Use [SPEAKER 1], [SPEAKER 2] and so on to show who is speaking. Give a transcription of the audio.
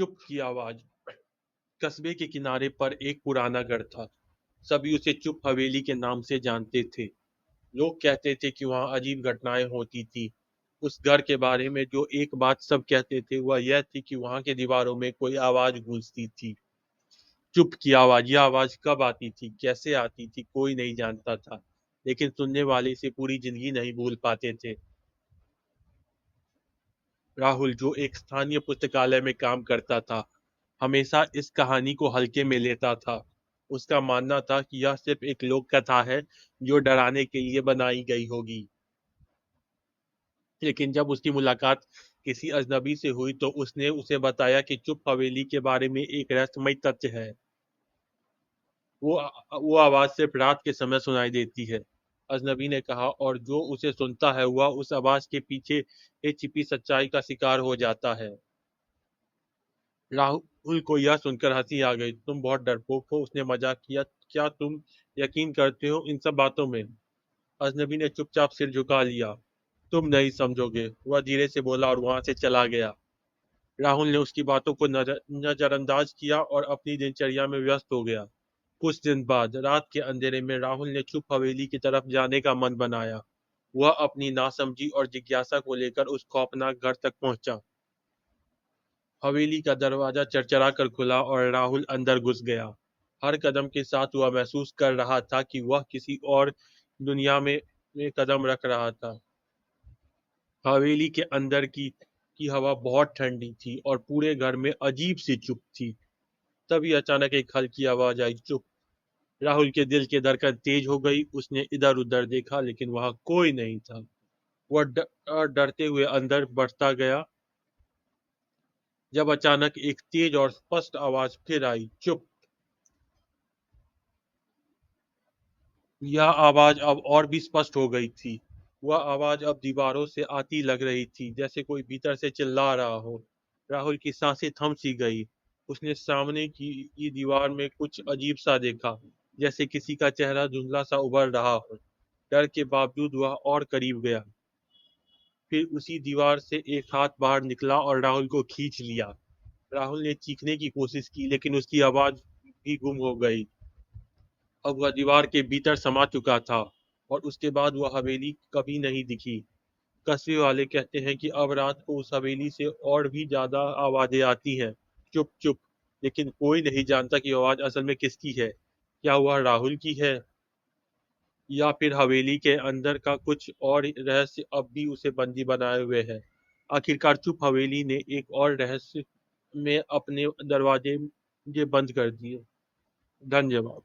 [SPEAKER 1] चुप की आवाज। कस्बे के किनारे पर एक पुराना घर था। सभी उसे चुप हवेली के नाम से जानते थे। लोग कहते थे कि वहां अजीब घटनाएं होती थी। उस घर के बारे में जो एक बात सब कहते थे वह यह थी कि वहां के दीवारों में कोई आवाज गूंजती थी। चुप की आवाज। यह आवाज कब आती थी, कैसे आती थी, कोई नहीं जानता था। लेकिन सुनने वाले इसे पूरी जिंदगी नहीं भूल पाते थे। राहुल, जो एक स्थानीय पुस्तकालय में काम करता था, हमेशा इस कहानी को हल्के में लेता था। उसका मानना था कि यह सिर्फ एक लोक कथा है जो डराने के लिए बनाई गई होगी। लेकिन जब उसकी मुलाकात किसी अजनबी से हुई तो उसने उसे बताया कि चुप हवेली के बारे में एक रहस्यमय तथ्य है। वो आवाज सिर्फ रात के समय सुनाई देती है, अजनबी ने कहा, और जो उसे सुनता है वह उस आवाज के पीछे एक छिपी सच्चाई का शिकार हो जाता है। राहुल को यह सुनकर हंसी आ गई। तुम बहुत डरपोक हो, उसने मजाक किया। क्या तुम यकीन करते हो इन सब बातों में? अजनबी ने चुपचाप सिर झुका लिया। तुम नहीं समझोगे, वह धीरे से बोला और वहां से चला गया। राहुल ने उसकी बातों को नजरअंदाज किया और अपनी दिनचर्या में व्यस्त हो गया। कुछ दिन बाद रात के अंधेरे में राहुल ने चुप हवेली की तरफ जाने का मन बनाया। वह अपनी नासमझी और जिज्ञासा को लेकर उस खौफनाक घर तक पहुंचा। हवेली का दरवाजा चरचरा कर खुला और राहुल अंदर घुस गया। हर कदम के साथ वह महसूस कर रहा था कि वह किसी और दुनिया में कदम रख रहा था। हवेली के अंदर की हवा बहुत ठंडी थी और पूरे घर में अजीब सी चुप थी। तभी अचानक एक हल्की आवाज आई, चुप। राहुल के दिल की धड़कन तेज हो गई। उसने इधर उधर देखा लेकिन वहां कोई नहीं था। वह डरते हुए अंदर बढ़ता गया जब अचानक एक तेज और स्पष्ट आवाज फिर आई, चुप। यह आवाज अब और भी स्पष्ट हो गई थी। वह आवाज अब दीवारों से आती लग रही थी, जैसे कोई भीतर से चिल्ला रहा हो। राहुल की सांसें थम सी गई। उसने सामने की दीवार में कुछ अजीब सा देखा, जैसे किसी का चेहरा धुंधला सा उभर रहा हो। डर के बावजूद वह और करीब गया। फिर उसी दीवार से एक हाथ बाहर निकला और राहुल को खींच लिया। राहुल ने चीखने की कोशिश की लेकिन उसकी आवाज भी गुम हो गई। अब वह दीवार के भीतर समा चुका था और उसके बाद वह हवेली कभी नहीं दिखी। कस्बे वाले कहते हैं कि अब रात को उस हवेली से और भी ज्यादा आवाजें आती हैं, चुप चुप। लेकिन कोई नहीं जानता कि आवाज असल में किसकी है। क्या वह राहुल की है या फिर हवेली के अंदर का कुछ और रहस्य अब भी उसे बंदी बनाए हुए है। आखिरकार चुप हवेली ने एक और रहस्य में अपने दरवाजे बंद कर दिए। धन्यवाद।